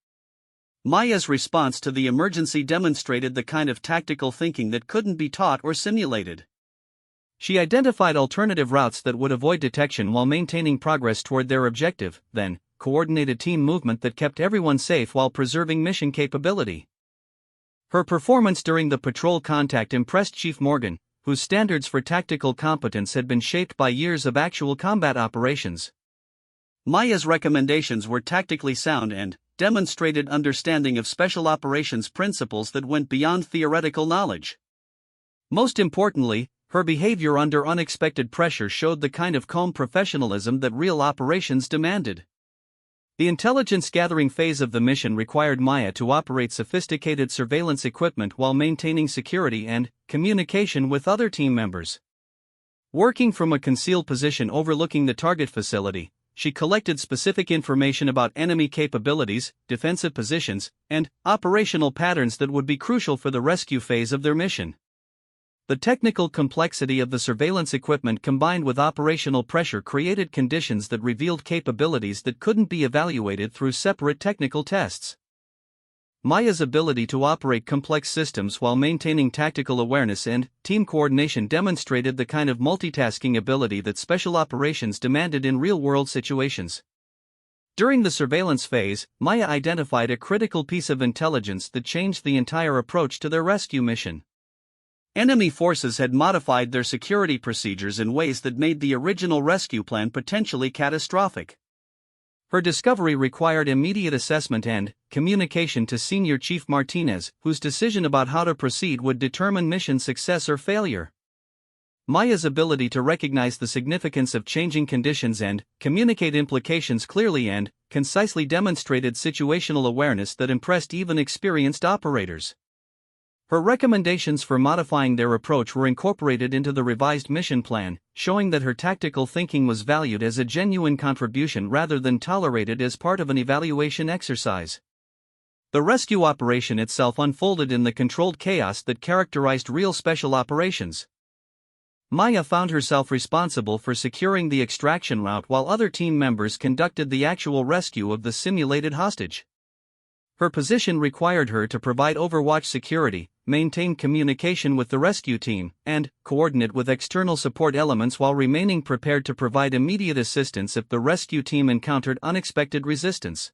Speaker 1: Maya's response to the emergency demonstrated the kind of tactical thinking that couldn't be taught or simulated. She identified alternative routes that would avoid detection while maintaining progress toward their objective, then coordinated team movement that kept everyone safe while preserving mission capability. Her performance during the patrol contact impressed Chief Morgan, whose standards for tactical competence had been shaped by years of actual combat operations. Maya's recommendations were tactically sound and demonstrated understanding of special operations principles that went beyond theoretical knowledge. Most importantly, her behavior under unexpected pressure showed the kind of calm professionalism that real operations demanded. The intelligence-gathering phase of the mission required Maya to operate sophisticated surveillance equipment while maintaining security and communication with other team members. Working from a concealed position overlooking the target facility, she collected specific information about enemy capabilities, defensive positions, and operational patterns that would be crucial for the rescue phase of their mission. The technical complexity of the surveillance equipment combined with operational pressure created conditions that revealed capabilities that couldn't be evaluated through separate technical tests. Maya's ability to operate complex systems while maintaining tactical awareness and team coordination demonstrated the kind of multitasking ability that special operations demanded in real-world situations. During the surveillance phase, Maya identified a critical piece of intelligence that changed the entire approach to their rescue mission. Enemy forces had modified their security procedures in ways that made the original rescue plan potentially catastrophic. Her discovery required immediate assessment and communication to Senior Chief Martinez, whose decision about how to proceed would determine mission success or failure. Maya's ability to recognize the significance of changing conditions and communicate implications clearly and concisely demonstrated situational awareness that impressed even experienced operators. Her recommendations for modifying their approach were incorporated into the revised mission plan, showing that her tactical thinking was valued as a genuine contribution rather than tolerated as part of an evaluation exercise. The rescue operation itself unfolded in the controlled chaos that characterized real special operations. Maya found herself responsible for securing the extraction route while other team members conducted the actual rescue of the simulated hostage. Her position required her to provide overwatch security, maintain communication with the rescue team, and coordinate with external support elements while remaining prepared to provide immediate assistance if the rescue team encountered unexpected resistance.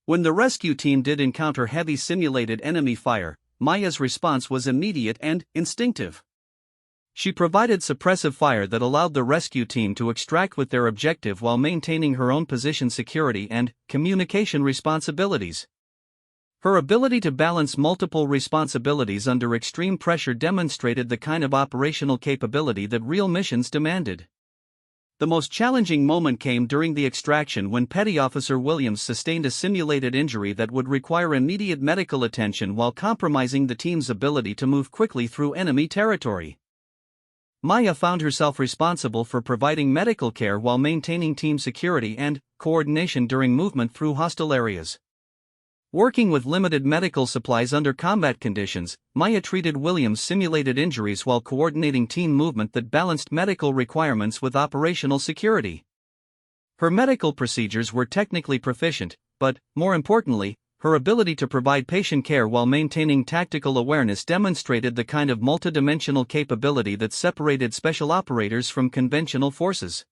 Speaker 1: When the rescue team did encounter heavy simulated enemy fire, Maya's response was immediate and instinctive. She provided suppressive fire that allowed the rescue team to extract with their objective while maintaining her own position security and communication responsibilities. Her ability to balance multiple responsibilities under extreme pressure demonstrated the kind of operational capability that real missions demanded. The most challenging moment came during the extraction when Petty Officer Williams sustained a simulated injury that would require immediate medical attention while compromising the team's ability to move quickly through enemy territory. Maya found herself responsible for providing medical care while maintaining team security and coordination during movement through hostile areas. Working with limited medical supplies under combat conditions, Maya treated Williams' simulated injuries while coordinating team movement that balanced medical requirements with operational security. Her medical procedures were technically proficient, but, more importantly, her ability to provide patient care while maintaining tactical awareness demonstrated the kind of multidimensional capability that separated special operators from conventional forces.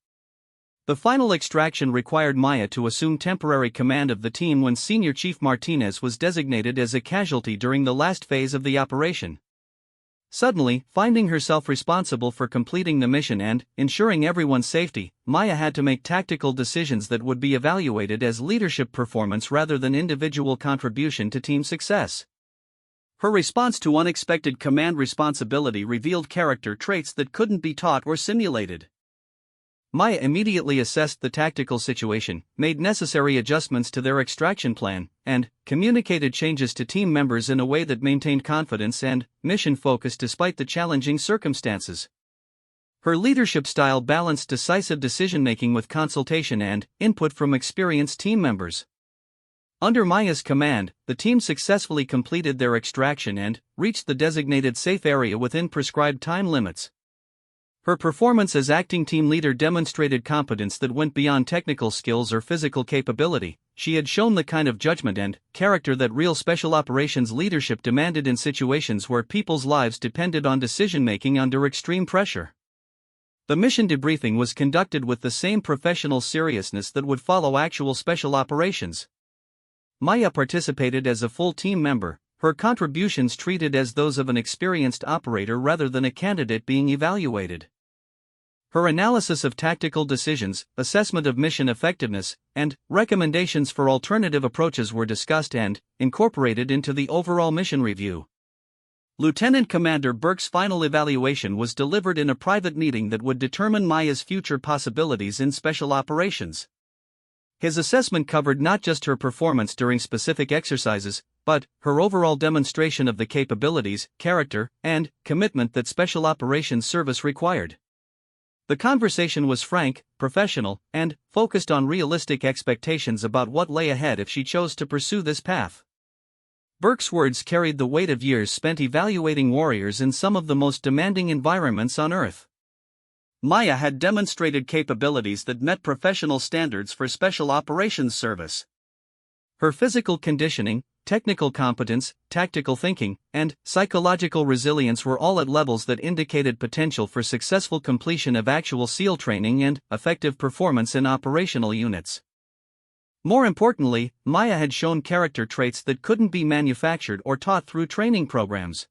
Speaker 1: The final extraction required Maya to assume temporary command of the team when Senior Chief Martinez was designated as a casualty during the last phase of the operation. Suddenly, finding herself responsible for completing the mission and ensuring everyone's safety, Maya had to make tactical decisions that would be evaluated as leadership performance rather than individual contribution to team success. Her response to unexpected command responsibility revealed character traits that couldn't be taught or simulated. Maya immediately assessed the tactical situation, made necessary adjustments to their extraction plan, and communicated changes to team members in a way that maintained confidence and mission focus despite the challenging circumstances. Her leadership style balanced decisive decision-making with consultation and input from experienced team members. Under Maya's command, the team successfully completed their extraction and reached the designated safe area within prescribed time limits. Her performance as acting team leader demonstrated competence that went beyond technical skills or physical capability. She had shown the kind of judgment and character that real special operations leadership demanded in situations where people's lives depended on decision-making under extreme pressure. The mission debriefing was conducted with the same professional seriousness that would follow actual special operations. Maya participated as a full team member, her contributions treated as those of an experienced operator rather than a candidate being evaluated. Her analysis of tactical decisions, assessment of mission effectiveness, and recommendations for alternative approaches were discussed and incorporated into the overall mission review. Lieutenant Commander Burke's final evaluation was delivered in a private meeting that would determine Maya's future possibilities in special operations. His assessment covered not just her performance during specific exercises, but her overall demonstration of the capabilities, character, and commitment that special operations service required. The conversation was frank, professional, and focused on realistic expectations about what lay ahead if she chose to pursue this path. Burke's words carried the weight of years spent evaluating warriors in some of the most demanding environments on Earth. Maya had demonstrated capabilities that met professional standards for special operations service. Her physical conditioning, technical competence, tactical thinking, and psychological resilience were all at levels that indicated potential for successful completion of actual SEAL training and effective performance in operational units. More importantly, Maya had shown character traits that couldn't be manufactured or taught through training programs.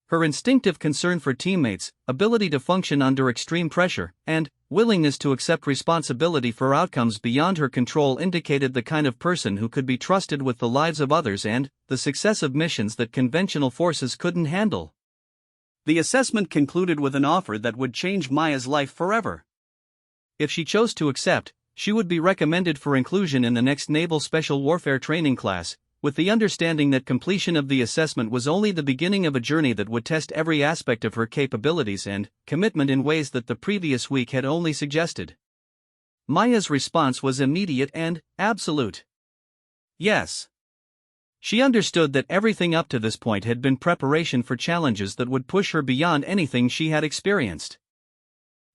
Speaker 1: Her instinctive concern for teammates, ability to function under extreme pressure, and willingness to accept responsibility for outcomes beyond her control indicated the kind of person who could be trusted with the lives of others and the success of missions that conventional forces couldn't handle. The assessment concluded with an offer that would change Maya's life forever. If she chose to accept, she would be recommended for inclusion in the next Naval Special Warfare Training class, with the understanding that completion of the assessment was only the beginning of a journey that would test every aspect of her capabilities and commitment in ways that the previous week had only suggested. Maya's response was immediate and absolute. Yes. She understood that everything up to this point had been preparation for challenges that would push her beyond anything she had experienced.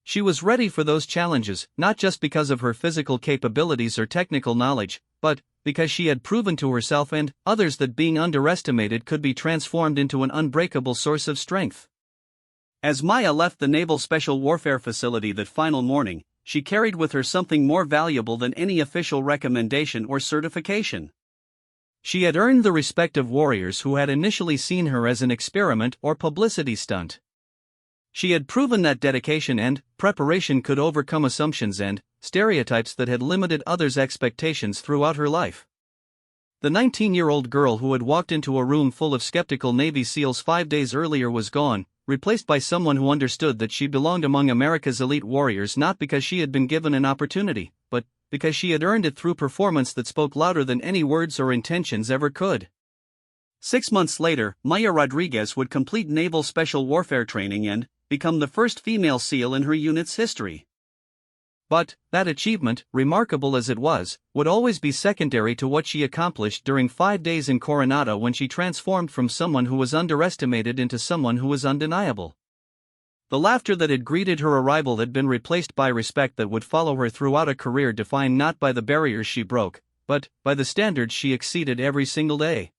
Speaker 1: She was ready for those challenges, not just because of her physical capabilities or technical knowledge, but because she had proven to herself and others that being underestimated could be transformed into an unbreakable source of strength. As Maya left the Naval Special Warfare Facility that final morning, she carried with her something more valuable than any official recommendation or certification. She had earned the respect of warriors who had initially seen her as an experiment or publicity stunt. She had proven that dedication and preparation could overcome assumptions and stereotypes that had limited others' expectations throughout her life. The 19-year-old girl who had walked into a room full of skeptical Navy SEALs 5 days earlier was gone, replaced by someone who understood that she belonged among America's elite warriors not because she had been given an opportunity, but because she had earned it through performance that spoke louder than any words or intentions ever could. 6 months later, Maya Rodriguez would complete Naval Special Warfare training and become the first female SEAL in her unit's history. But that achievement, remarkable as it was, would always be secondary to what she accomplished during 5 days in Coronado when she transformed from someone who was underestimated into someone who was undeniable. The laughter that had greeted her arrival had been replaced by respect that would follow her throughout a career defined not by the barriers she broke, but by the standards she exceeded every single day.